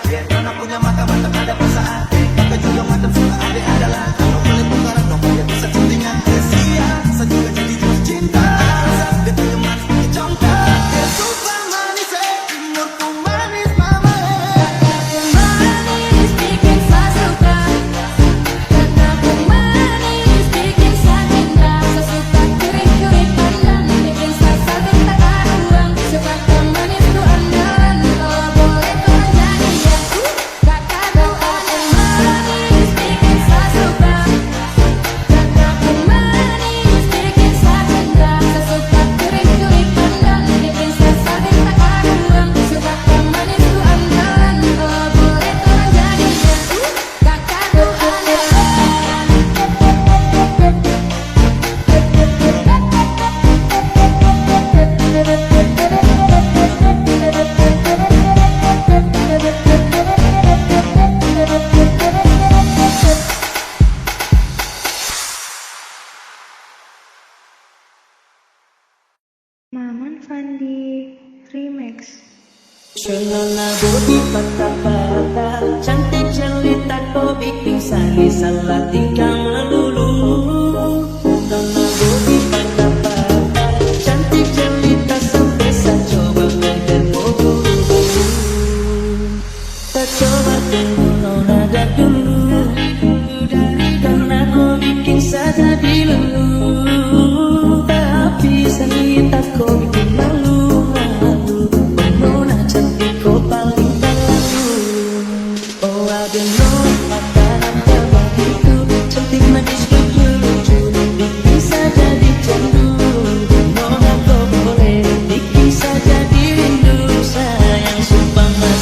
Biar nona punya mata mantap ada perasaan. Kakak juga mantap suka adik adalah. Kalau boleh bukaran dong dia bisa cintinya. Sia, saya juga jadi jatuh cinta. Dia tuh yang manis punya contoh. Dia super manis, umurku manis mama. Manis bikin saya suka, kataku manis bikin saya cinta. Saya suka kering-kering pandang, bikin saya sakit tak karuan. Suka kau manis ku andalan, kalau boleh kau jadi aku. Kataku manis bikin saya suka, kataku manis bikin saya cinta. Saya suka kering-kering pandang, bikin saya sakit tak karuan. Suka kau manis ku andalan, kalau boleh kau jadi aku. Kataku Maman Fandi Remix. Shalala bodi patah-patah, cantik jelita kau bikin saya salah tinggal melulu. Shalala bodi patah-patah, cantik jelita sampai saya coba kejar kau. Tak coba tunggu nada dulu, karena kau bikin saya jadi lulu. Tapi jelita kau bikin malu.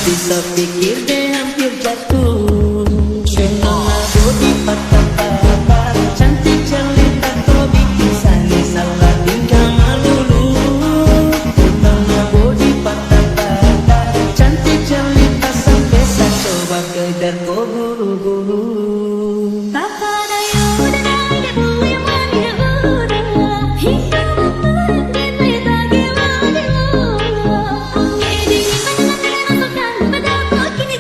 Bisa pikir deh hampir jatuh. Shalala bodi patah-patah, cantik jelita kau bikin saya salah tinggal melulu. Shalala bodi patah-patah, cantik jelita sampai saya coba kejar kau buru-buru. Kini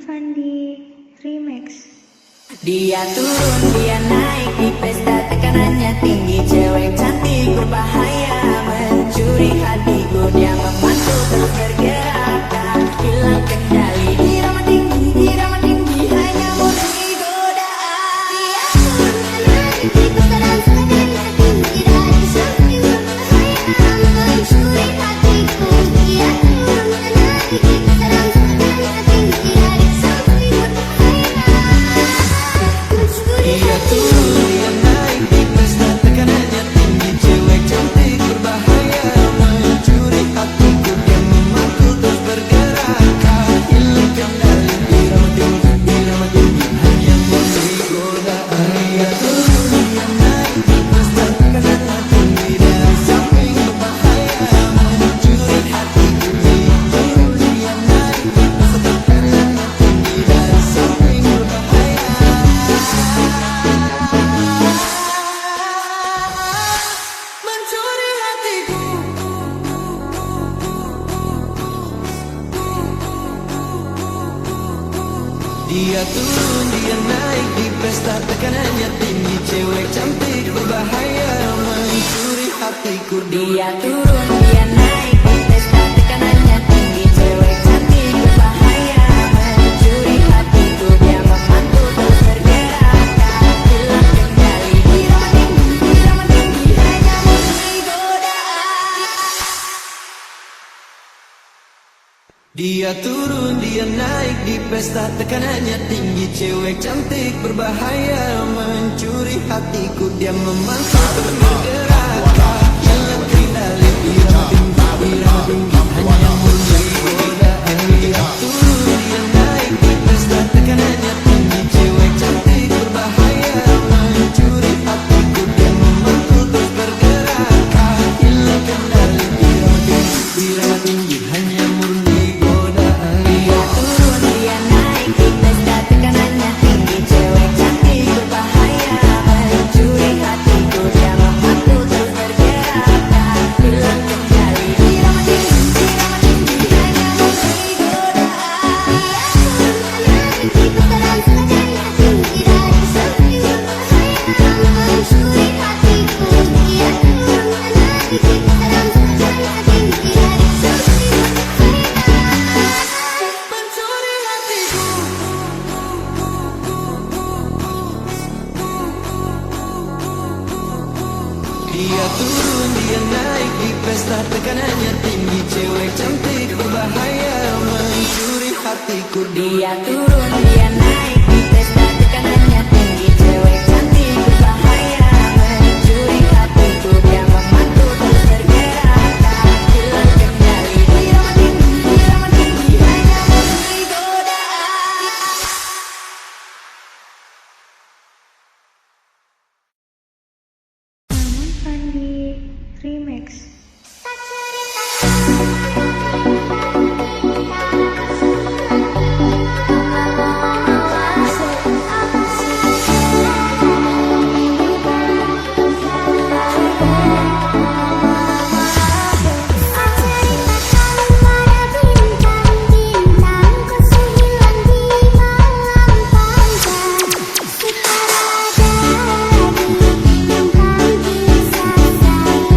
Fandi Remix. Dia turun, dia naik di pesta, tekanannya tinggi. Cewek cantik berbahaya, mencuri hatiku. Dia memantul terus bergerak, tak hilang kendali. Irama tinggi, hanya murni godaan. Dia turun ke naik di pesta dan tekanannya tinggi. Dari samping berbahaya, mencuri hatiku. Dia turun ke naik di pesta dan tekanannya tinggi. Dari samping Dia turun, dia naik di pesta, tekanannya tinggi. Cewek cantik berbahaya, mencuri hatiku. Dia memantul terus bergerak, tak hilang kendali. Irama tinggi, hanya murni godaan. Dia turun, dia naik di pesta, tekanannya tinggi. Dari samping berbahaya, mencuri hatiku. Dia turun, dia naik di pesta, tekanannya tinggi. Dari samping berbahaya, mencuri hatiku. Dia turun, dia naik di pesta, tekanannya tinggi. Cewek cantik berbahaya, mencuri hatiku. Dia turun, dia naik di pesta, tekanannya tinggi. Cewek cantik berbahaya, mencuri hatiku. Dia memantul terus bergerak, tak hilang kendali. Irama tinggi, hanya murni godaan. Dia turun, dia naik di pesta, tekanannya tinggi. Cewek cantik berbahaya, mencuri hatiku. Dia memantul terus bergerak, tak hilang kendali. Irama tinggi, hanya murni godaan. Dia turun, dia naik di pesta, tekanannya tinggi. Cewek cantik berbahaya, mencuri hatiku. Dia memantul terus bergerak, tak hilang kendali. Irama tinggi, hanya murni godaan. Dia turun, dia naik di pesta, tekanannya tinggi. Cewek cantik berbahaya, mencuri hatiku. Dia memantul terus bergerak, tak hilang kendali. Irama tinggi, hanya murni godaan. naik di pesta dan tekanannya tinggi. Dari samping berbahaya, mencuri hatiku. Dia turun ke naik di pesta dan tekanannya tinggi. Dari samping Mencuri hatiku. Dia turun, dia naik di pesta, tekanannya tinggi. Cewek cantik berbahaya, mencuri hatiku. Dia turun, dia naik di pesta, tekanannya tinggi. Cewek cantik berbahaya, mencuri hatiku. Dia memantul terus bergerak, tak hilang kendali. Irama tinggi, hanya murni godaan. Fandi Remix. Sekarang ada yang paling bisa saya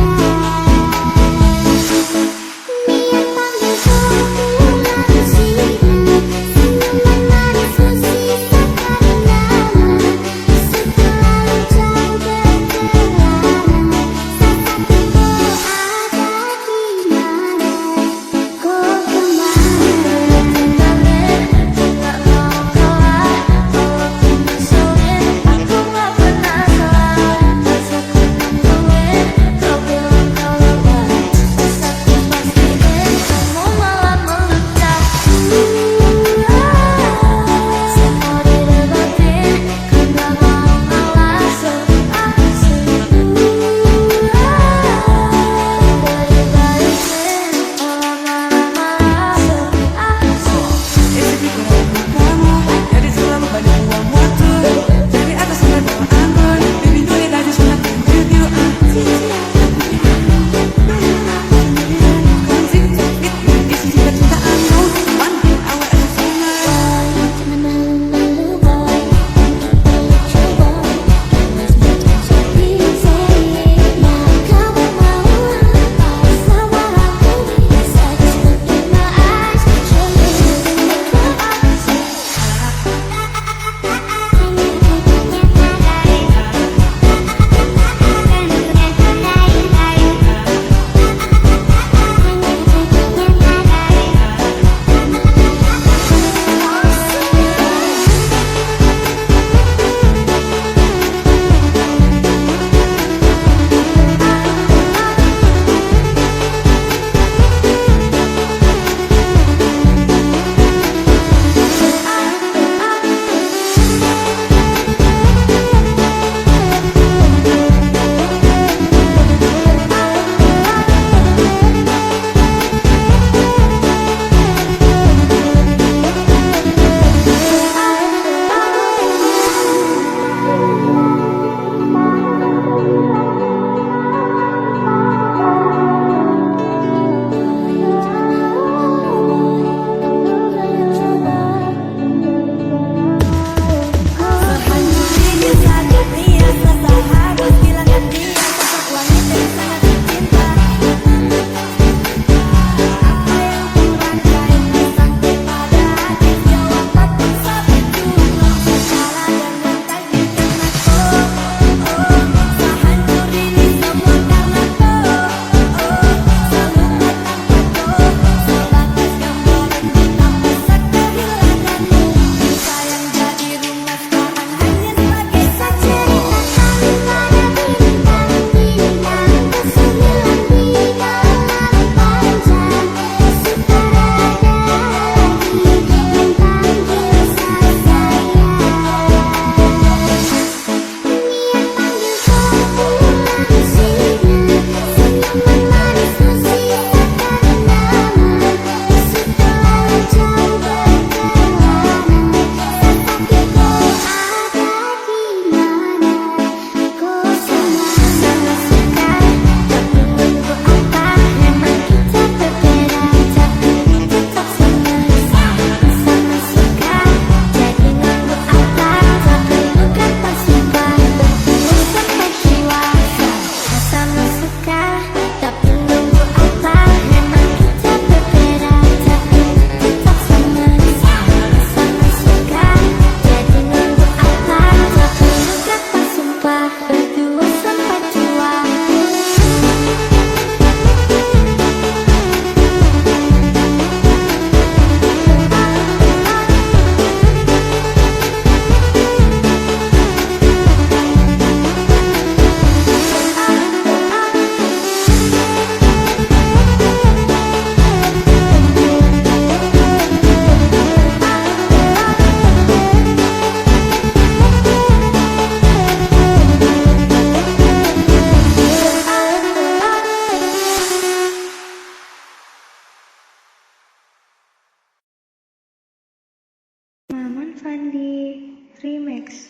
Remix.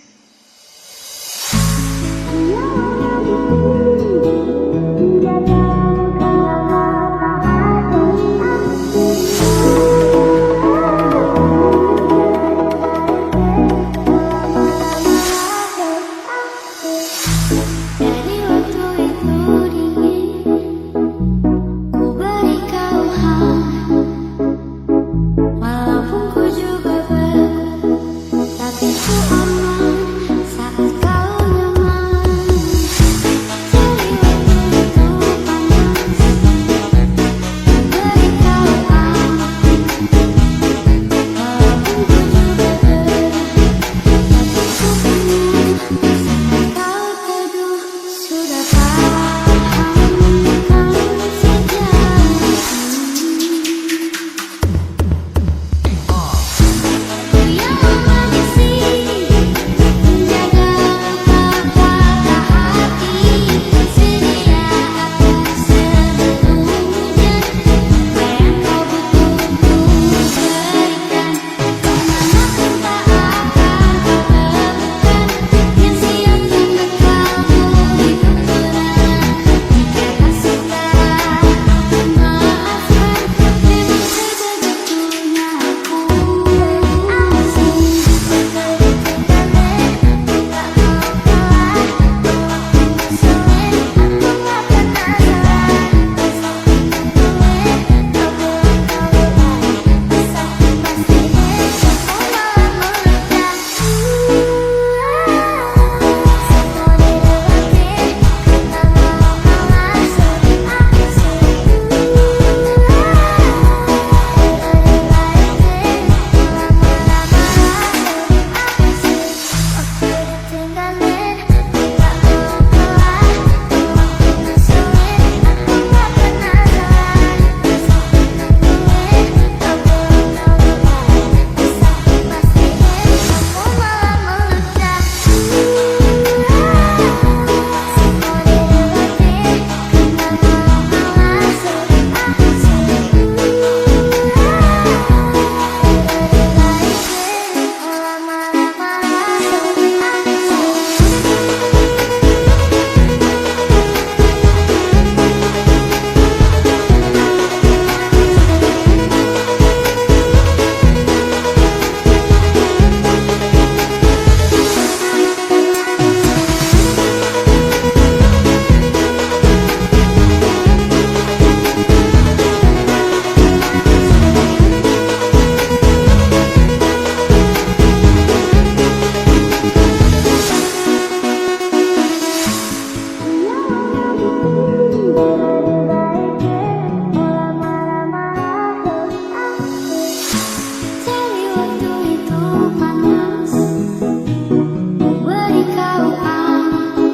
Dari waktu itu dingin, ku beri kau hangat. Walaupun ku juga beku, tapi ku aman saat kau nyaman. Dari waktu itu panas, ku beri kau hangat. Walaupun ku juga beku, tapi ku penuh saat kau teduh. Sudah paham kau sejak ku yang mewarisi, menjaga kata hati, sedia atas sebelum hujan. Apa yang kau butuh ku berikan, kemanapun tak akan kau temukan yang siap membekal di kekurangan. Jika kasih tak memaafkan, memang sebegitunya aku. Asing begitu balik, tak mau kalah. Walaupun sulit, aku tak pernah salah. Pastiin gue, kau boleh kau balik. Asal pastiin, oh malah meledak. Semua dilewatin, karena mau kalah sering asing. Waktu ditinggalin, tak mau kalah. Walaupun sulit, aku tak pernah salah. Pastiin gue, kau boleh kau balik. Asal pastiin, aku malah meledak. Semua dilewatin, karena mau kalah sering asing. Dari waktu itu panas, ku beri kau hangat.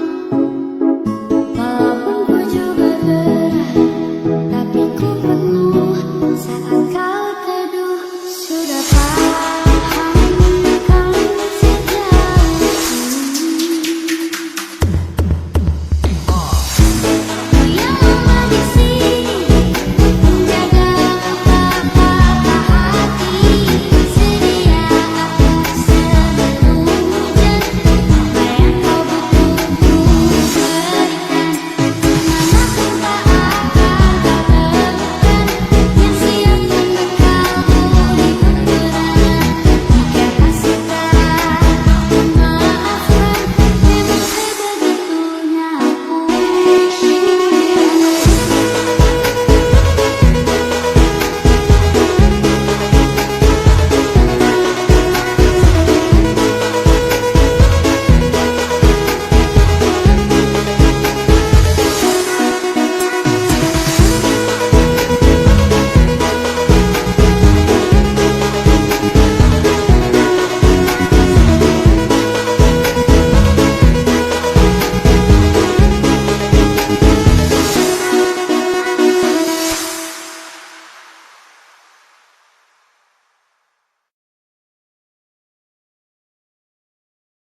Walaupun ku juga gerah, tapi ku penuh saat kau teduh. Sudah paham kau sejak ku yang mewarisi, menjaga kata hati, sedia atas sebelum hujan. Apa yang kau butuh ku berikan, kemanapun tak akan kau temukan yang siap membekalmu di kekurangan. Jika kasih tak memaafkan, memang sebegitunya aku.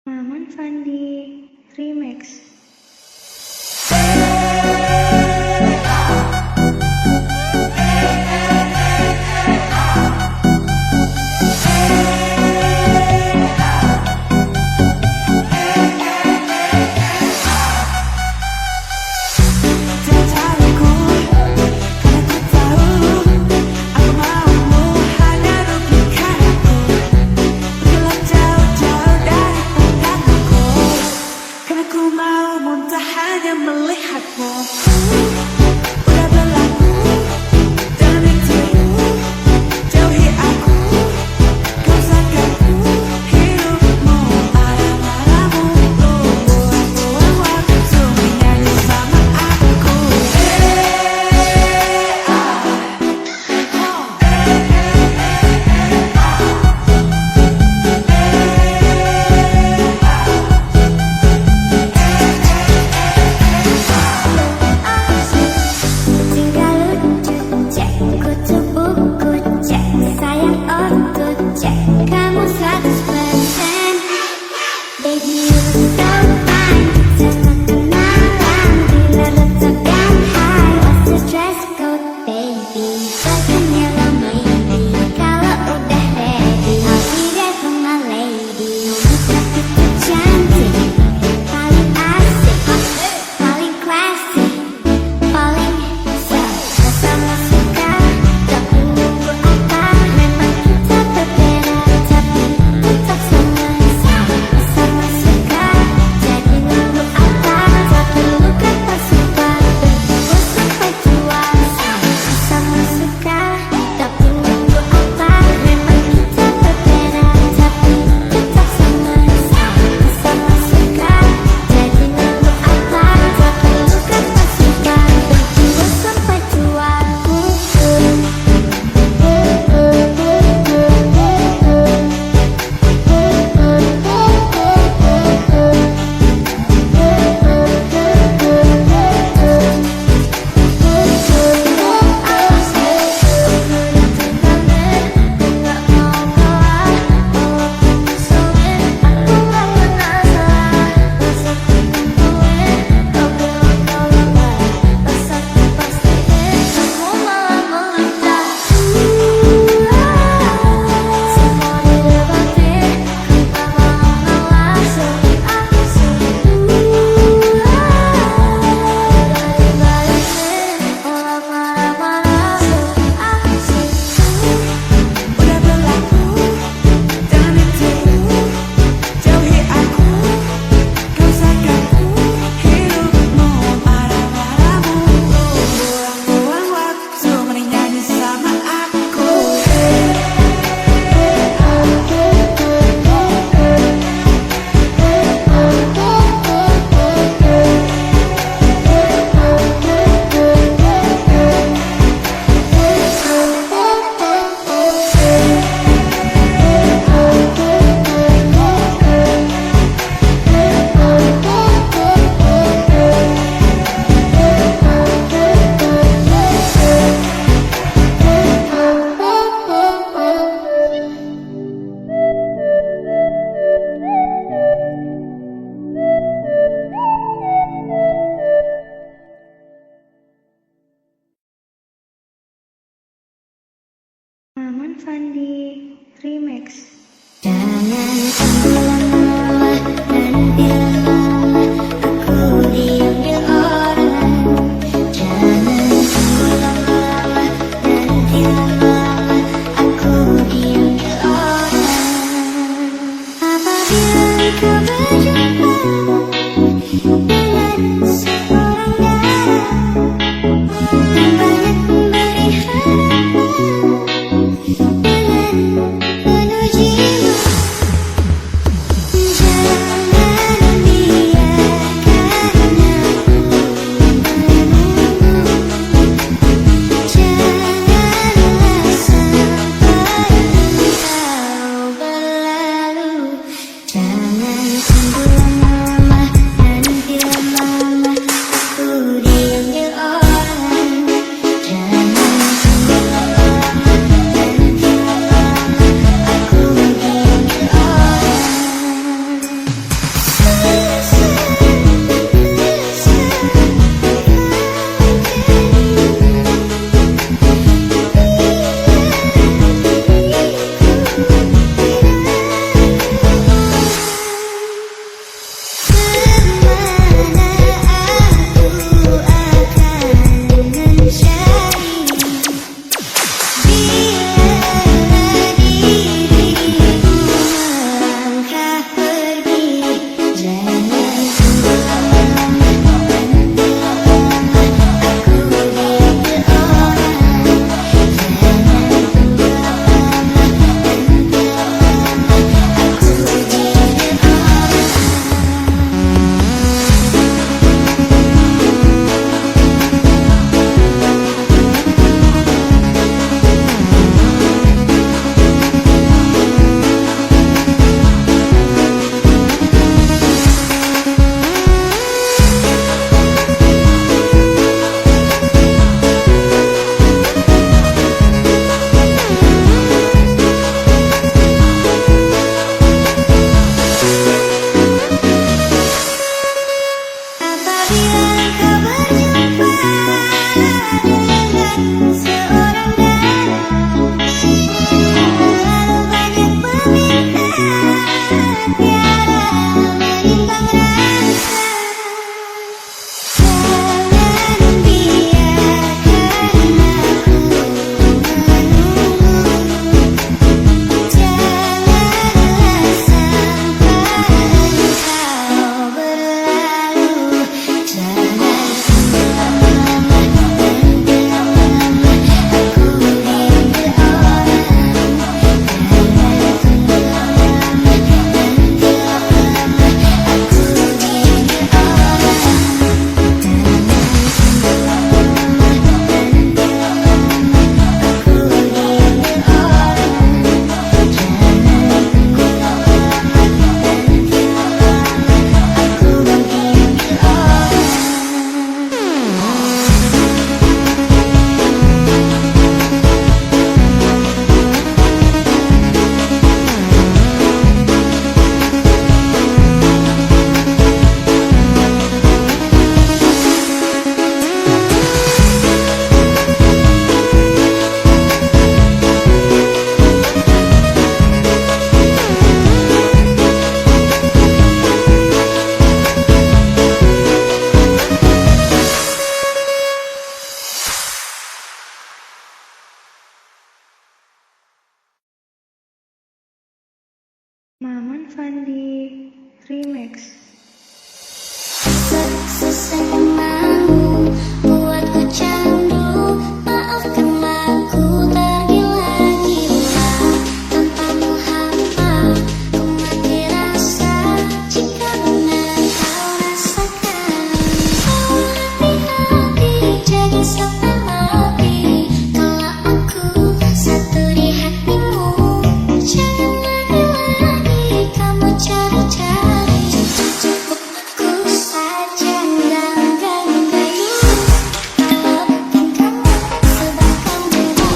Maman Fandi Remix. Baby, you're so fine. Jangan kenalan bila rasakan high. What's the dress code, baby? Tanya lo maybe. Kalau udah ready, I'll be there for my lady. Kita cantik, paling asik, paling classy, paling sama suka. Tak menunggu apa, memang kita berbeda, tapi tetap sama suka. Jadi nunggu apa, tak perlu kata suka. Berdua sampai tua, sama suka. Tapi nunggu apa, memang kita berbeda, tapi tetap sama suka. Jadi nunggu apa, tak perlu kata suka. Berdua sampai tua. Udah berlaku, jangan ditiru. Jauhi aku, kau sakitku. Hidupmu marah-marahmu. Buang-buang waktu mending nyanyi sama aku. Maman Fandi Remix. Jangan lama-lama dan bilang aku diambil orang. Jangan lama-lama dan bilang aku diambil orang. Apabila kau berjumpa dengan seorang gadis yang banyak memberi harapan dengan menujimu. Sesenangmu buatku candu, maafkanlah ku tergila-gila. Tanpamu hampa ku mati rasa. Jika benar kau rasakan, kau hati-hati jaga sama hati. Kalau aku satu di hatimu, jangan lagi-lagi kamu cari-cari. Cukup aku saja enggak-enggak dulu. Kalau bukan kamu sebabkan berbeda.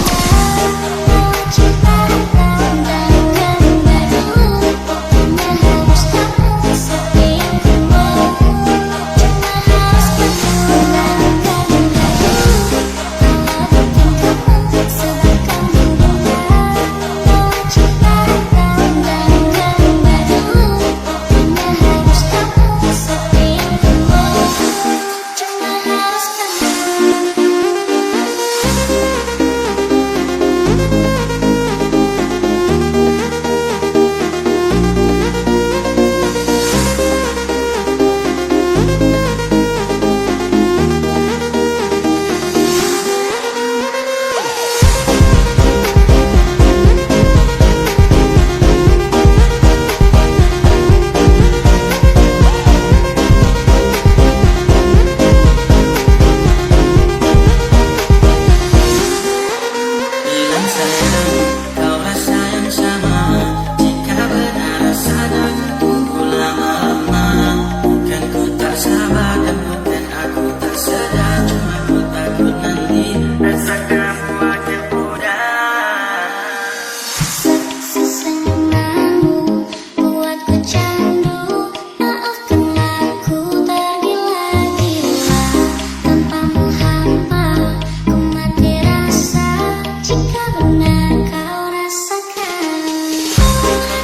Cinta enggak-enggak dulu. Pokoknya harus kamu seperti yang ku mau. Cuma harus kamu enggak-enggak dulu. Kalau bukan kamu sebabkan berbeda. Cinta enggak-enggak dulu. Pokoknya harus kamu seperti yang ku mau. Cuma harus Bilang sayang, kau rasa yang sama. Jika benar rasa denganku lama-lama, bukan ku tak sabar dan bukan aku tak sedar. Cuma ku takut nanti rasa kamu akan pudar. Sesenangmu buatku candu, maafkanlah ku tergila-gila. Tanpamu hampa ku mati rasa. Jika benar kau rasakan, kau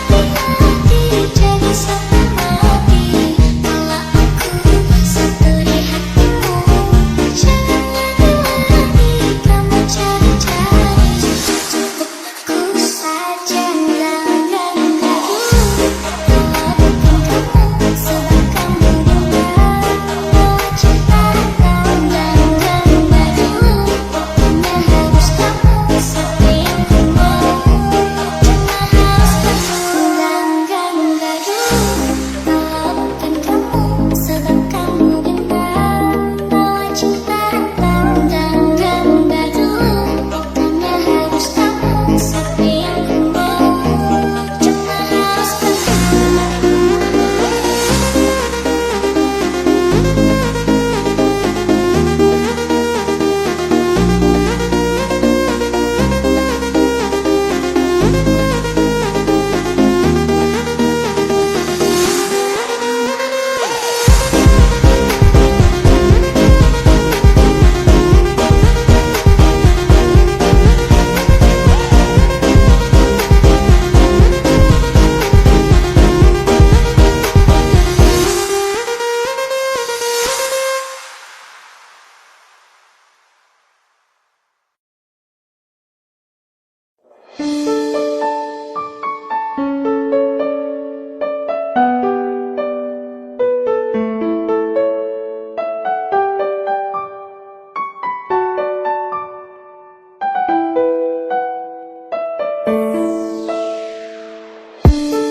hati-hati jaga sama hati. Kalau aku satu di hatimu, jangan lagi-lagi kamu cari-cari. Cukup aku saja enggak dulu. Kalau bukan kamu sebabkan berbeda. Cinta enggak dulu. Pokoknya harus kamu seperti yang ku mau. Cuma harus kamu enggak dulu. Kalau bukan kamu sebabkan berbeda. Cinta enggak dulu. Pokoknya harus kamu seperti yang ku mau. Cuma harus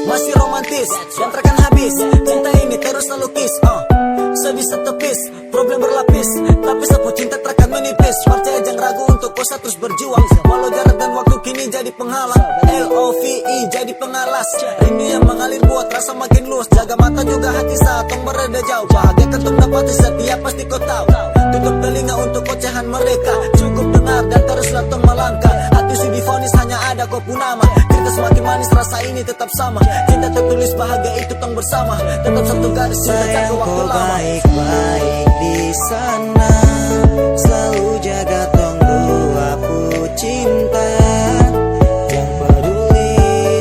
Masih romantis dan takkan habis. Cinta ini terus melukis, sebisa tepis, problem berlapis. Tapi sapu cinta takkan menipis. Percaya jangan ragu untuk kau terus berjuang. Walau jarak dan waktu kini jadi penghalang. LOVE jadi pengalas. Rindu yang mengalir buat rasa makin luas. Jaga mata juga hati saat tong berada jauh. Bahagia ketum dapati setiap pasti kau tahu. Tutup telinga untuk ocehan mereka. Cukup dengar dan teruslah tong melangkah. Hati sudah divonis hanya ada kau pun nama. Cerita semakin manis rasa ini tetap sama. Cinta tertulis bahagia itu tong bersama. Tetap satu garis cinta jaga waktu lama. Baik-baik di sana, selalu jaga tong dua cinta. Yang peduli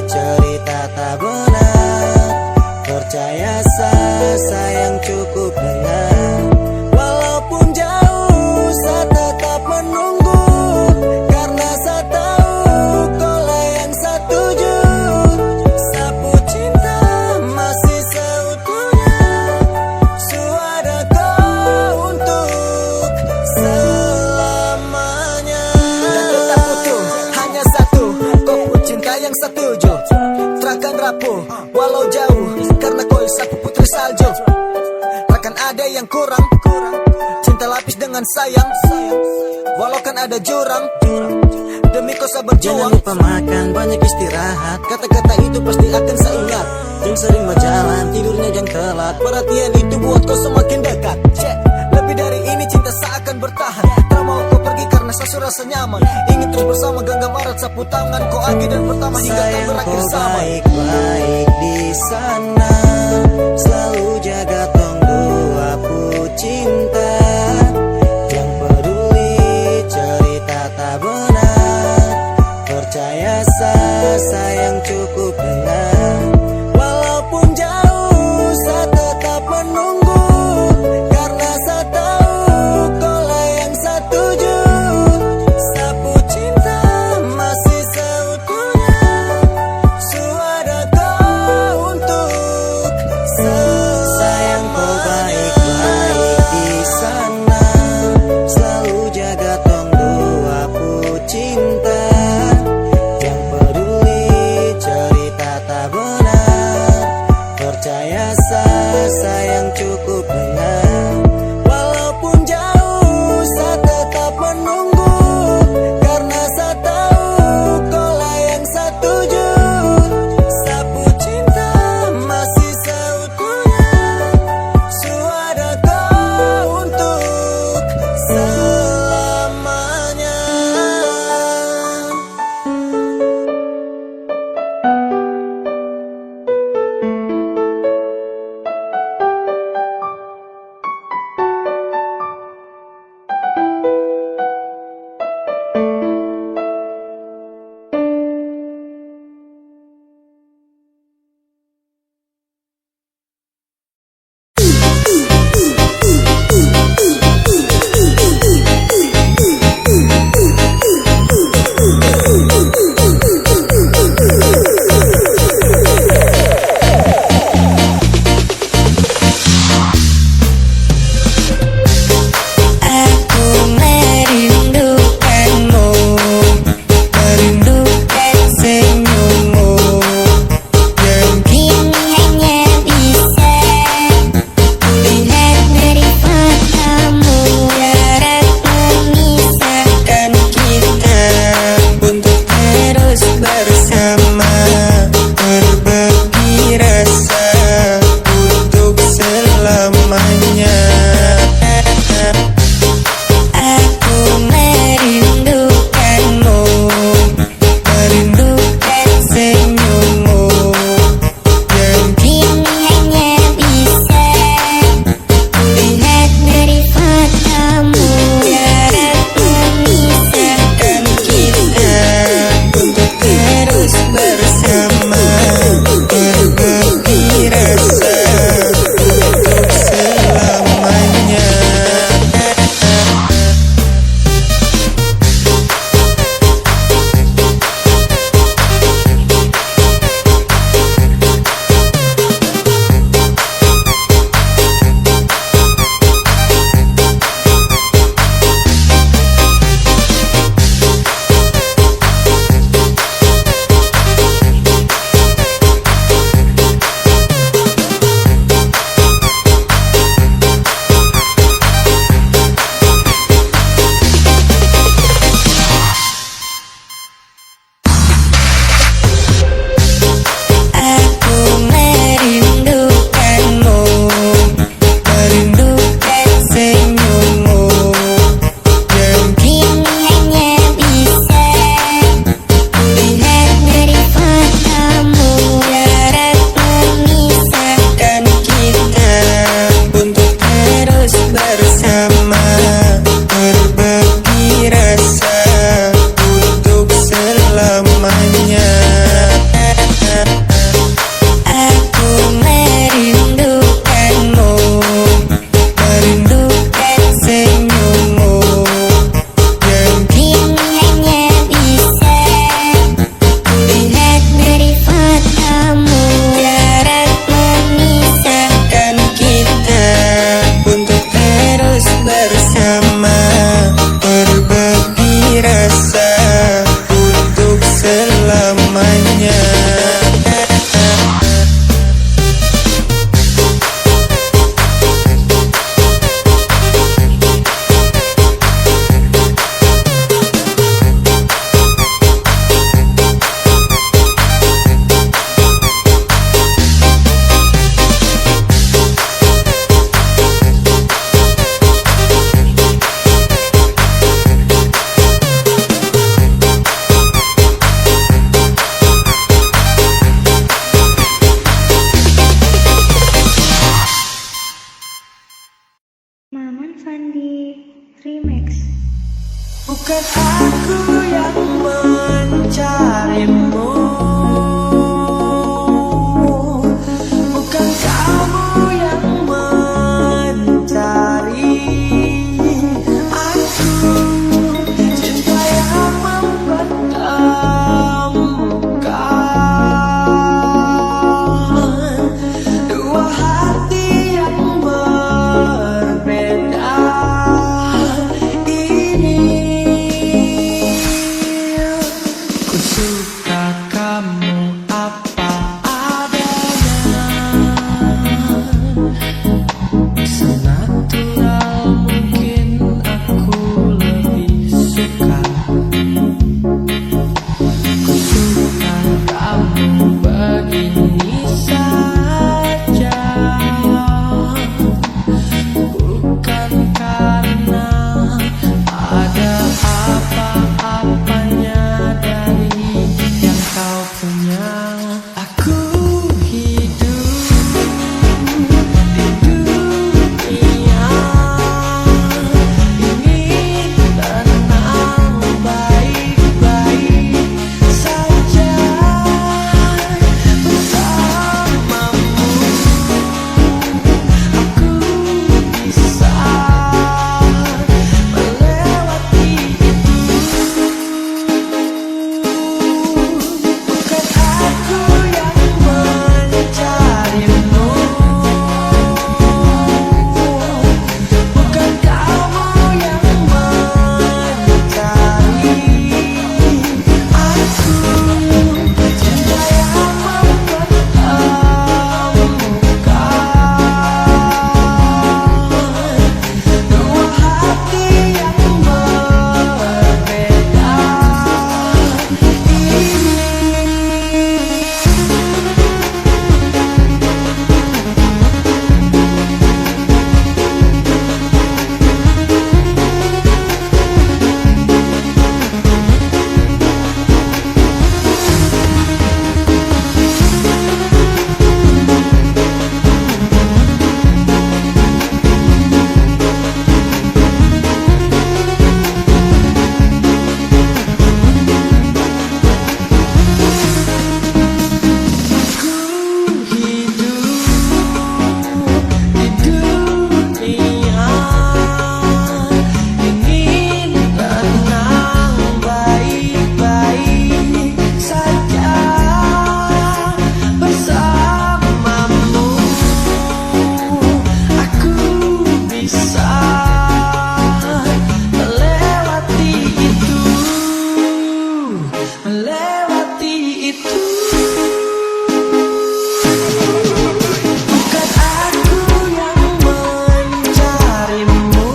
cerita tak benar, percaya sayang cukup dengar. Walaupun jauh saya tetap menunggu, karena saya tahu kau lah yang saya tuju. Sapu cinta masih seutuhnya. salju. Takkan ada yang kurang, cinta lapis dengan sayang. Walau kan ada jurang, demi kau sabar Jangan juang. lupa makan, banyak istirahat. Kata-kata itu pasti akan saya ingat. Yang sering berjalan, tidurnya jangan telat. Perhatian itu buat kau semakin dekat. Lebih dari ini cinta seakan bertahan. Tak mau kau pergi karena sasu rasa nyaman. Ingin terus bersama, genggam erat sapu tangan. Kau agi dan pertama hingga tak Sayang berakhir kau sama. baik-baik di sana, selalu jaga tong dua pu cinta. Yang peduli cerita tak benar, percaya sayang cukup dengar. Walaupun jauh saya tetap menunggu, karena saya tahu kau lah yang saya tuju. Sapu cinta masih seutuhnya, suara kau untuk sayang Maman Fandi Remix. Bukan aku yang mencarimu, bukan kamu yang mencari aku. Cinta yang mempertemukan dua hati yang berbeda ini. Ku suka kamu apa adanya, senatural mungkin aku lebih suka. Ku suka kamu begini saja, bukan karena ada apa-apanya dari yang kau punya. Aku hidup di dunia ini tenang baik-baik saja bersamamu. Aku bisa melewati itu. Bukan aku yang mencarimu, bukan kamu yang mencari aku. Cinta yang mempertemukan dua hati yang berbeda ini. Melewati itu. Bukan aku yang mencarimu,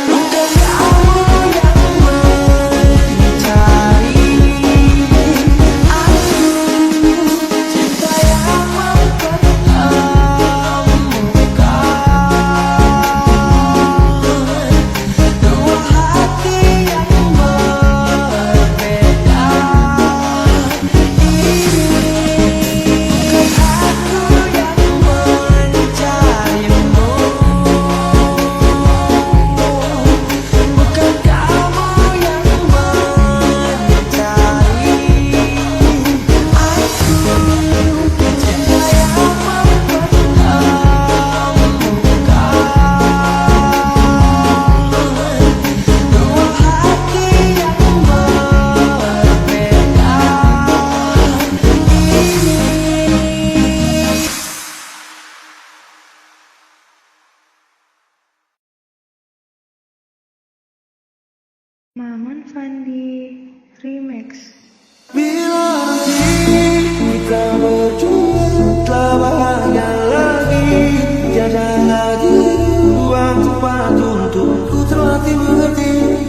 bukan kamu yang mencari aku. Cinta yang mempertemukan dua hati yang berbeda ini. Bukan aku yang mencarimu, bukan kamu yang mencari aku. Cinta yang mempertemukan dua hati yang berbeda ini. Maman Fandi Remix. Bila nanti kita berdua tak bahagia lagi, tiada lagi ruang tempat untuk ku terlatih mengerti.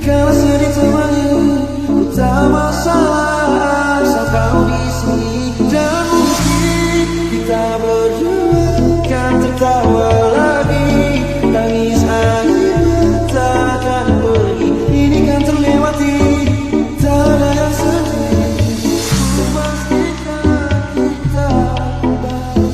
Kalau sedih temani, ku tak masalah asal kau di sini. Dan mungkin kita berdua kan tertawa lagi, tangis air tak akan pergi. Ini kan terlewati, tak ada yang sedih. Ku pastikan kita kembali.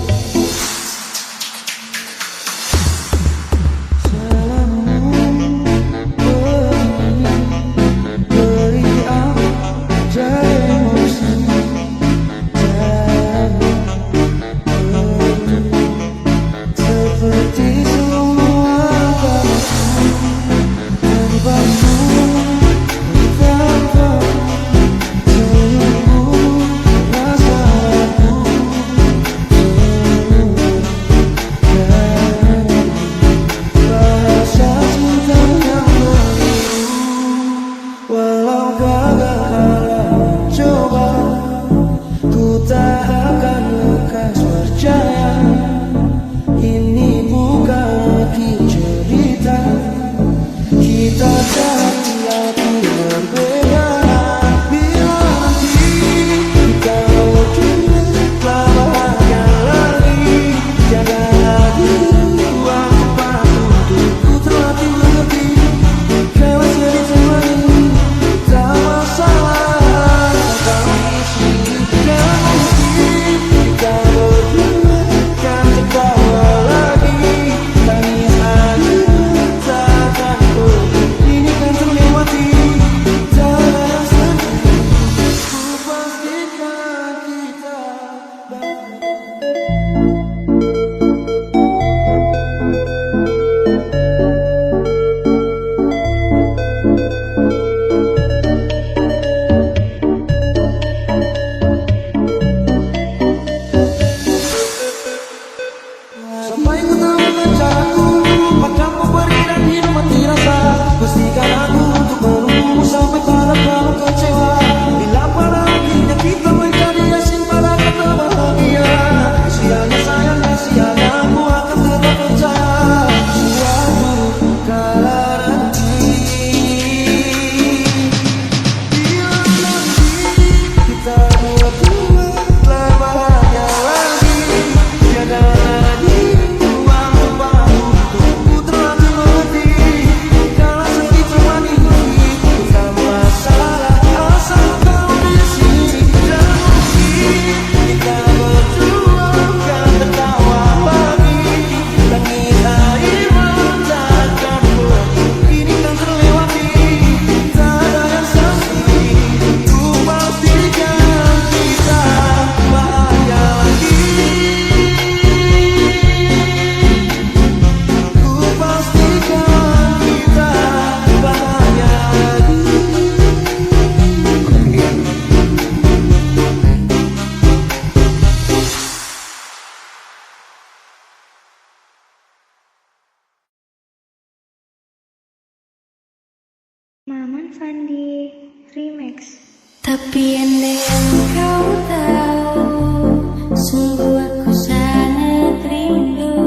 Sampai ku temukan caraku padamu beri dan hidup mati rasa. Pastikan aku untuk menunggu sampai pada kamu kecewa. Bila pada akhirnya kita menjadi asing pada kata bahagia. Sialnya sayang, sialnya aku akan tetap percaya. Suatu kala nanti, bila nanti kita berdua telah bahagia lagi, tiada lagi Maman Fandi Remix. Tapi andai yang kau tahu, sungguh aku sangat rindu.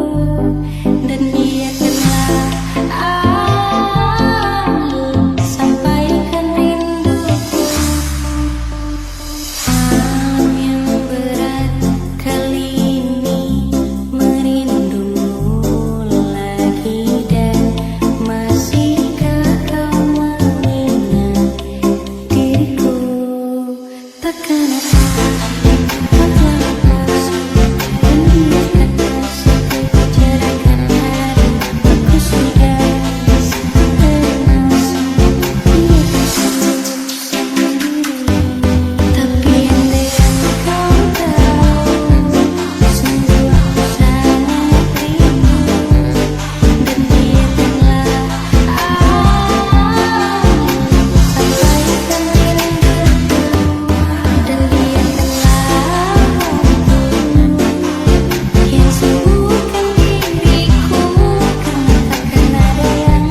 Dan biarkanlah aku sampaikan rinduku. Malam yang berat kali ini, merindumu lagi. Dan masihkah kau mengingat diriku? Takkan apa kau telah lepas, dan biarkan kasihku cerahkan hari. Aku sudah bisa tenang sendiri. Tapi andai yang kau tahu, sungguh aku sangat rindu. Dan biarkanlah aku sampaikan rinduku. Dan biarkanlah aku yang sembuhkan diriku. Karena takkan ada yang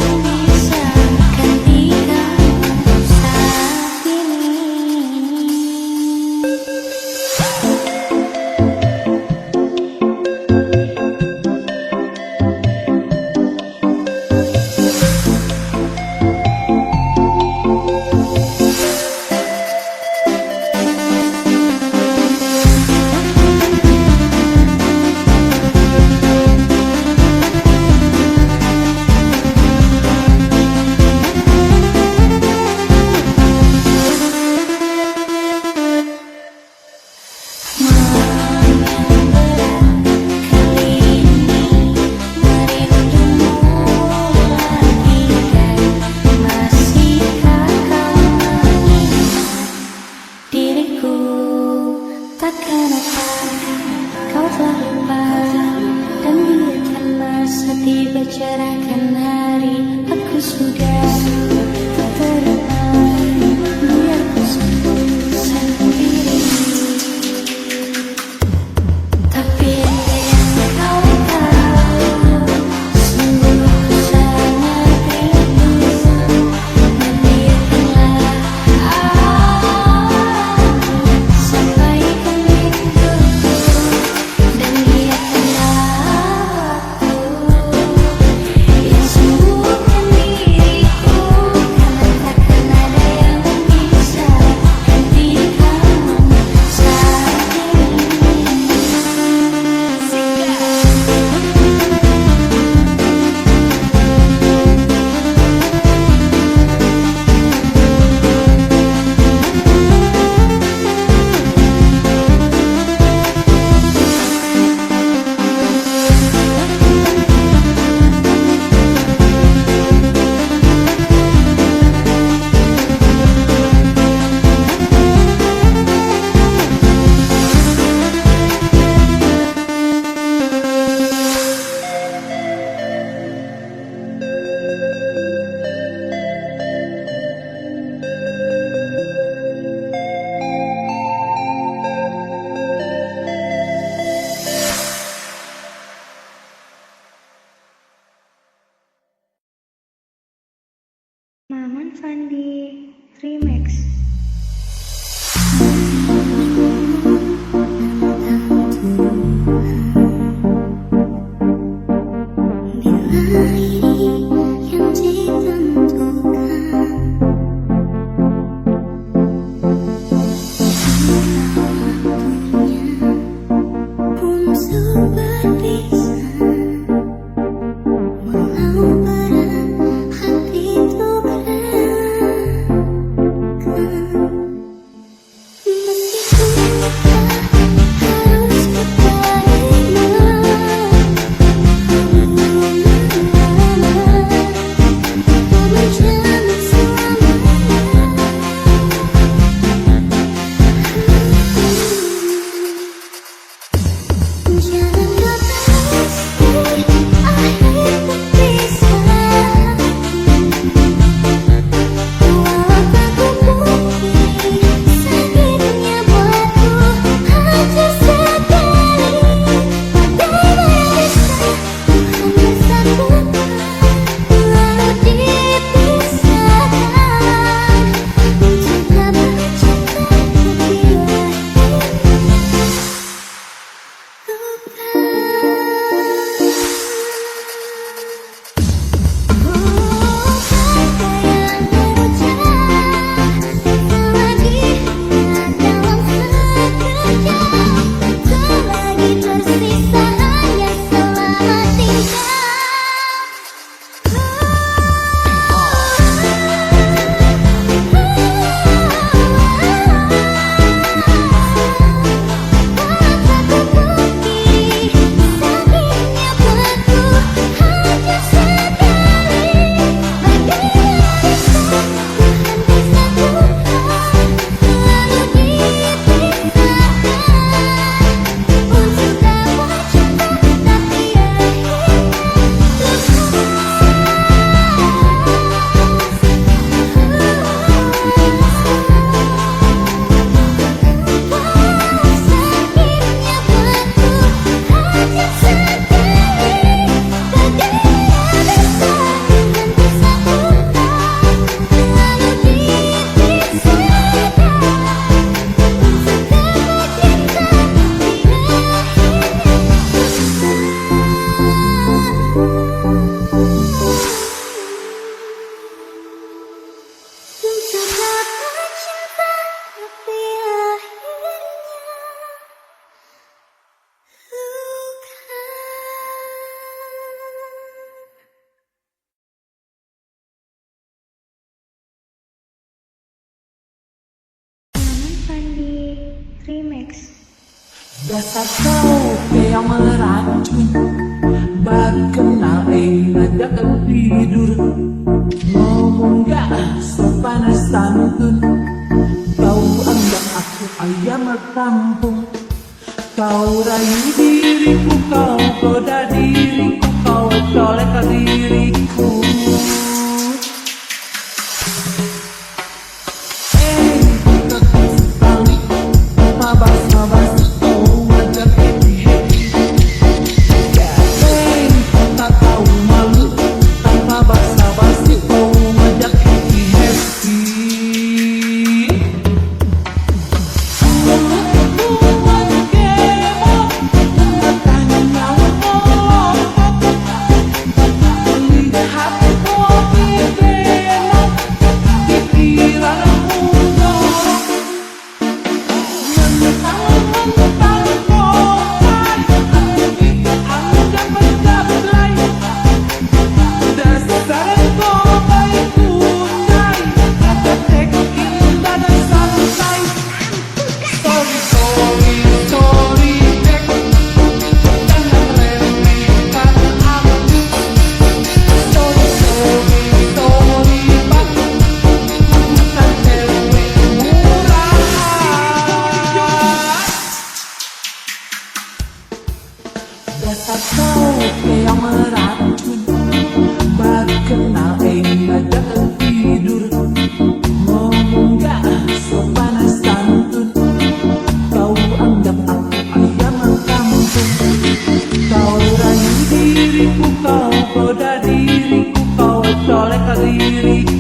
bisa ganti kamu saat ini. Takkan apa kau telah lepas, dan biarkanlah setiba cerahkan hari. Aku sudah tak tenang, biar ku sembuh sendiri. Tapi andai yang kau tahu, sungguh aku sangat rindu. Dan biarkanlah aku sampaikan rinduku. Dan biarkanlah aku yang Fandi Remix. Bila ini yang ditentukan, waktunya untuk berpisah. Walau berat hati itu gerakan, meskipun harus kuterima. Fandi Remix. Dasar kau yang meracun, baru kenal ngajak tidur. Ngomong gak sopan santun, kau anggap aku ayam kampung. Kau rayu diriku, kau goda diriku, kau colek diriku. Dasar kau yang meracun, baru kenal ngajak tidur. Ngomong gak sopan santun, kau anggap aku ayam kampung. Kau rayu diriku, kau goda diriku, kau colek diriku.